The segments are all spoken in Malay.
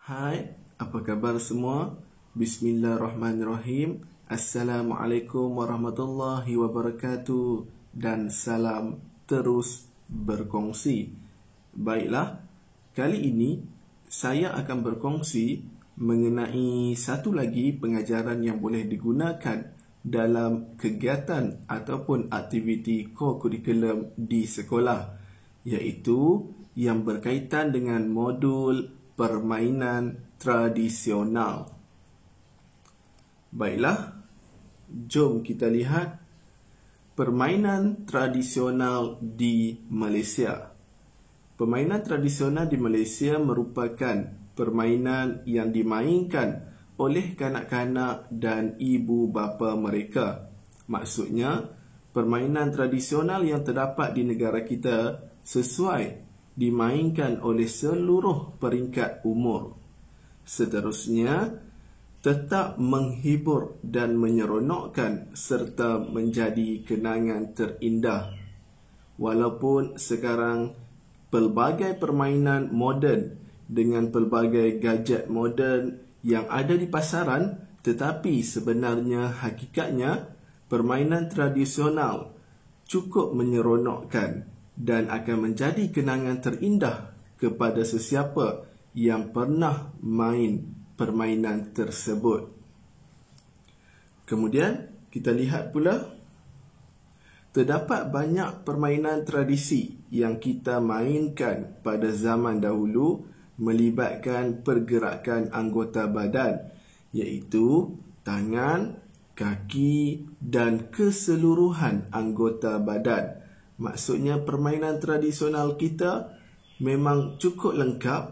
Hai, apa khabar semua? Bismillahirrahmanirrahim. Assalamualaikum warahmatullahi wabarakatuh. Dan salam terus berkongsi. Baiklah, kali ini saya akan berkongsi mengenai satu lagi pengajaran yang boleh digunakan dalam kegiatan ataupun aktiviti co-curriculum di sekolah, iaitu yang berkaitan dengan modul permainan tradisional. Baiklah, jom kita lihat permainan tradisional di Malaysia. Permainan tradisional di Malaysia merupakan permainan yang dimainkan oleh kanak-kanak dan ibu bapa mereka. Maksudnya, permainan tradisional yang terdapat di negara kita sesuai dimainkan oleh seluruh peringkat umur. Seterusnya, tetap menghibur dan menyeronokkan serta menjadi kenangan terindah. Walaupun sekarang pelbagai permainan moden dengan pelbagai gadget moden yang ada di pasaran, tetapi sebenarnya hakikatnya permainan tradisional cukup menyeronokkan dan akan menjadi kenangan terindah kepada sesiapa yang pernah main permainan tersebut. Kemudian, kita lihat pula, terdapat banyak permainan tradisi yang kita mainkan pada zaman dahulu melibatkan pergerakan anggota badan, iaitu tangan, kaki dan keseluruhan anggota badan. Maksudnya permainan tradisional kita memang cukup lengkap,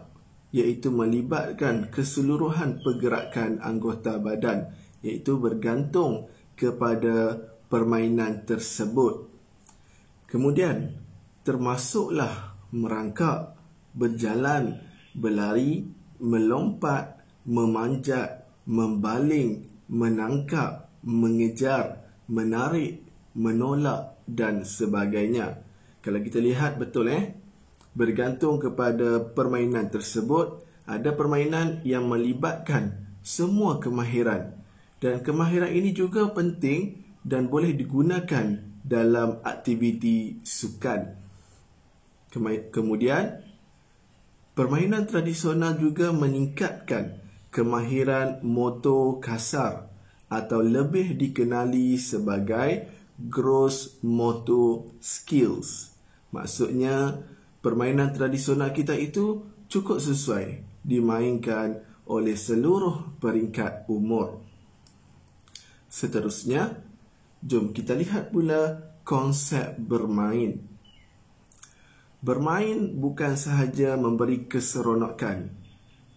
iaitu melibatkan keseluruhan pergerakan anggota badan, iaitu bergantung kepada permainan tersebut. Kemudian, termasuklah merangkak, berjalan, berlari, melompat, memanjat, membaling, menangkap, mengejar, menarik, menolak dan sebagainya. Kalau kita lihat betul bergantung kepada permainan tersebut, ada permainan yang melibatkan semua kemahiran. Dan kemahiran ini juga penting dan boleh digunakan dalam aktiviti sukan. Kemudian, permainan tradisional juga meningkatkan kemahiran motor kasar atau lebih dikenali sebagai gross motor skills. Maksudnya, permainan tradisional kita itu cukup sesuai dimainkan oleh seluruh peringkat umur. Seterusnya, jom kita lihat pula konsep bermain. Bermain bukan sahaja memberi keseronokan,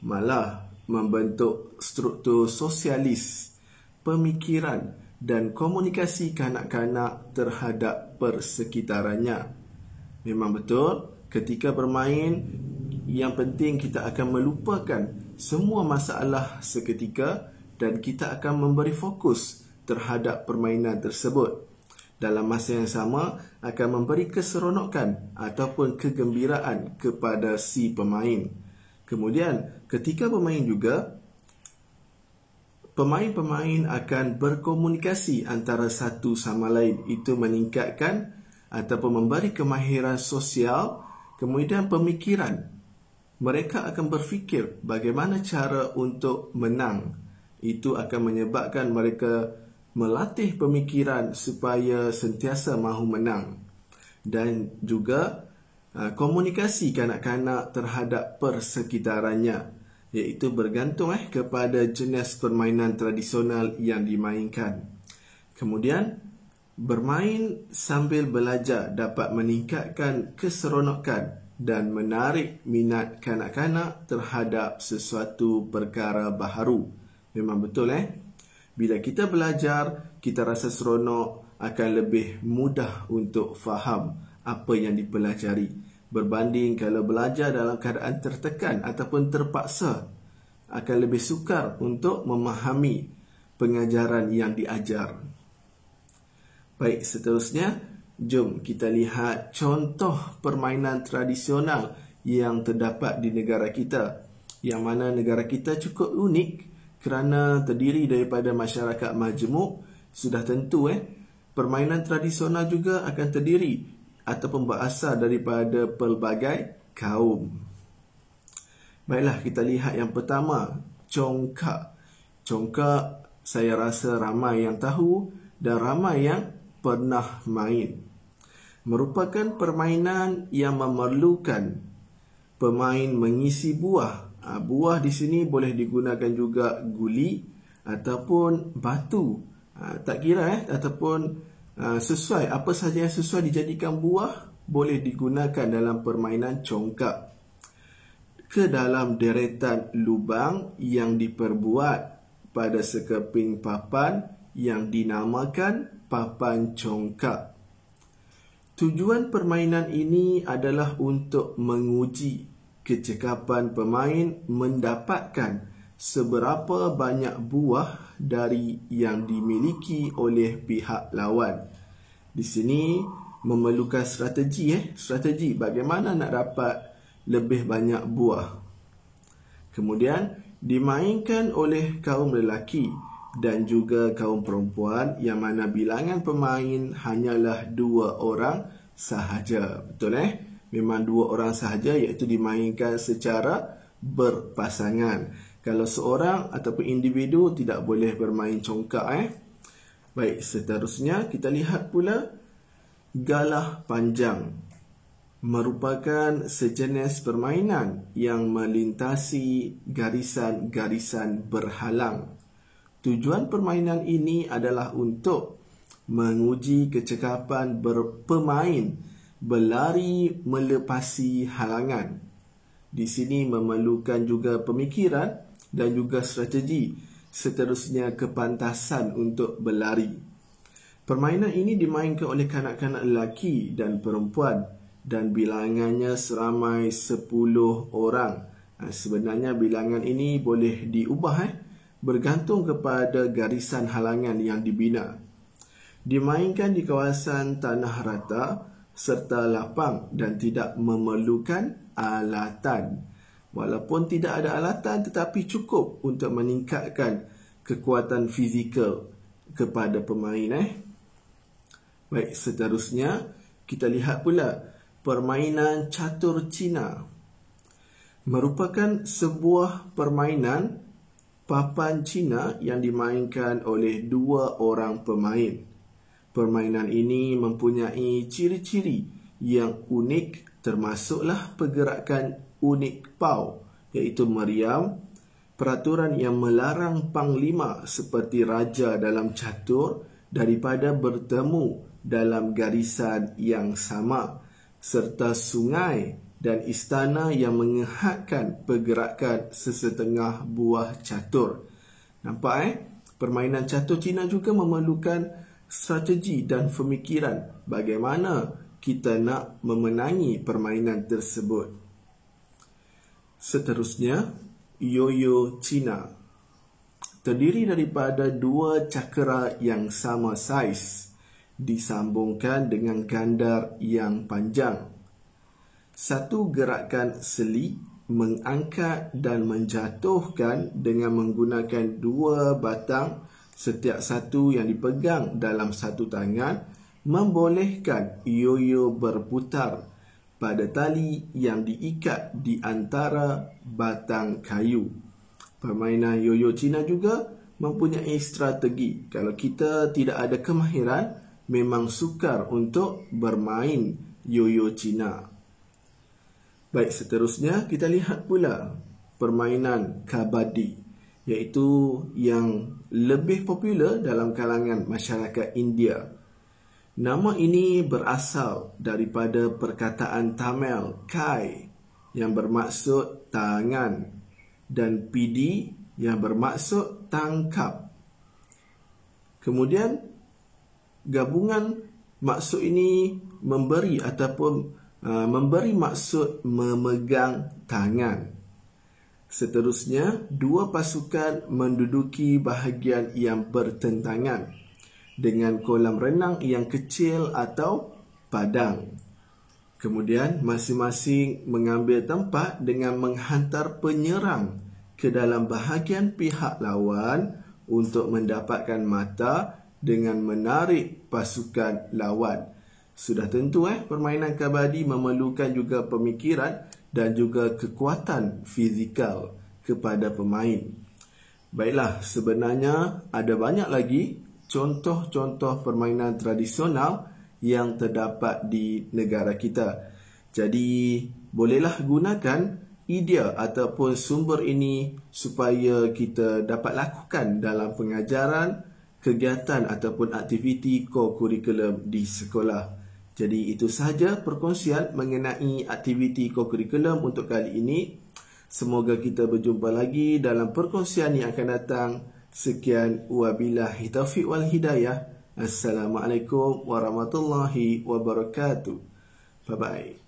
malah membentuk struktur sosialis, pemikiran dan komunikasi kanak-kanak terhadap persekitarannya. Memang betul, ketika bermain, yang penting kita akan melupakan semua masalah seketika dan kita akan memberi fokus terhadap permainan tersebut. Dalam masa yang sama, akan memberi keseronokan ataupun kegembiraan kepada si pemain. Kemudian, ketika bermain juga, pemain-pemain akan berkomunikasi antara satu sama lain. Itu meningkatkan ataupun memberi kemahiran sosial, kemudian pemikiran. Mereka akan berfikir bagaimana cara untuk menang. Itu akan menyebabkan mereka melatih pemikiran supaya sentiasa mahu menang. Dan juga komunikasi kanak-kanak terhadap persekitarannya, iaitu bergantung kepada jenis permainan tradisional yang dimainkan. Kemudian, bermain sambil belajar dapat meningkatkan keseronokan dan menarik minat kanak-kanak terhadap sesuatu perkara baharu. Memang betul bila kita belajar, kita rasa seronok, akan lebih mudah untuk faham apa yang dipelajari. Berbanding kalau belajar dalam keadaan tertekan ataupun terpaksa, akan lebih sukar untuk memahami pengajaran yang diajar. Baik, seterusnya, jom kita lihat contoh permainan tradisional yang terdapat di negara kita, yang mana negara kita cukup unik kerana terdiri daripada masyarakat majmuk. Sudah tentu permainan tradisional juga akan terdiri ataupun berasal daripada pelbagai kaum. Baiklah, kita lihat yang pertama, congkak. Congkak saya rasa ramai yang tahu dan ramai yang pernah main. Merupakan permainan yang memerlukan pemain mengisi buah. Buah di sini boleh digunakan juga guli ataupun batu. Tak kira ataupun sesuai, apa sahaja yang sesuai dijadikan buah boleh digunakan dalam permainan congkak. Ke dalam deretan lubang yang diperbuat pada sekeping papan yang dinamakan papan congkak. Tujuan permainan ini adalah untuk menguji kecekapan pemain mendapatkan seberapa banyak buah dari yang dimiliki oleh pihak lawan. Di sini memerlukan strategi bagaimana nak dapat lebih banyak buah. Kemudian dimainkan oleh kaum lelaki dan juga kaum perempuan yang mana bilangan pemain hanyalah 2 orang sahaja. Betul Memang 2 orang sahaja, iaitu dimainkan secara berpasangan. Kalau seorang ataupun individu tidak boleh bermain congkak Baik, seterusnya kita lihat pula galah panjang. Merupakan sejenis permainan yang melintasi garisan-garisan berhalang. Tujuan permainan ini adalah untuk menguji kecekapan pemain berlari melepasi halangan. Di sini memerlukan juga pemikiran dan juga strategi, seterusnya kepantasan untuk berlari. Permainan ini dimainkan oleh kanak-kanak lelaki dan perempuan dan bilangannya seramai 10 orang. Sebenarnya bilangan ini boleh diubah bergantung kepada garisan halangan yang dibina. Dimainkan di kawasan tanah rata serta lapang dan tidak memerlukan alatan. Walaupun tidak ada alatan, tetapi cukup untuk meningkatkan kekuatan fizikal kepada pemain. Baik, seterusnya kita lihat pula permainan catur Cina. Merupakan sebuah permainan papan Cina yang dimainkan oleh 2 orang pemain. Permainan ini mempunyai ciri-ciri yang unik, termasuklah pergerakan unik Pau, iaitu meriam, peraturan yang melarang panglima seperti raja dalam catur daripada bertemu dalam garisan yang sama, serta sungai dan istana yang menghadkan pergerakan sesetengah buah catur. Nampak Permainan catur Cina juga memerlukan strategi dan pemikiran bagaimana kita nak memenangi permainan tersebut. Seterusnya, yoyo Cina. Terdiri daripada 2 cakera yang sama saiz, disambungkan dengan gandar yang panjang. Satu gerakan seli mengangkat dan menjatuhkan dengan menggunakan 2 batang, setiap satu yang dipegang dalam satu tangan, membolehkan yoyo berputar pada tali yang diikat di antara batang kayu. Permainan yoyo Cina juga mempunyai strategi. Kalau kita tidak ada kemahiran, memang sukar untuk bermain yoyo Cina. Baik, seterusnya kita lihat pula permainan kabadi, iaitu yang lebih popular dalam kalangan masyarakat India. Nama ini berasal daripada perkataan Tamil kai yang bermaksud tangan dan pidi yang bermaksud tangkap. Kemudian gabungan maksud ini memberi maksud memegang tangan. Seterusnya, 2 pasukan menduduki bahagian yang bertentangan dengan kolam renang yang kecil atau padang. Kemudian masing-masing mengambil tempat dengan menghantar penyerang ke dalam bahagian pihak lawan untuk mendapatkan mata dengan menarik pasukan lawan. Sudah tentu permainan kabadi memerlukan juga pemikiran dan juga kekuatan fizikal kepada pemain. Baiklah, sebenarnya ada banyak lagi contoh-contoh permainan tradisional yang terdapat di negara kita. Jadi, bolehlah gunakan idea ataupun sumber ini supaya kita dapat lakukan dalam pengajaran, kegiatan ataupun aktiviti co-curriculum di sekolah. Jadi itu sahaja perkongsian mengenai aktiviti co-curriculum untuk kali ini. Semoga kita berjumpa lagi dalam perkongsian yang akan datang. Sekian, wabillahi taufiq wal hidayah. Assalamualaikum warahmatullahi wabarakatuh. Bye-bye.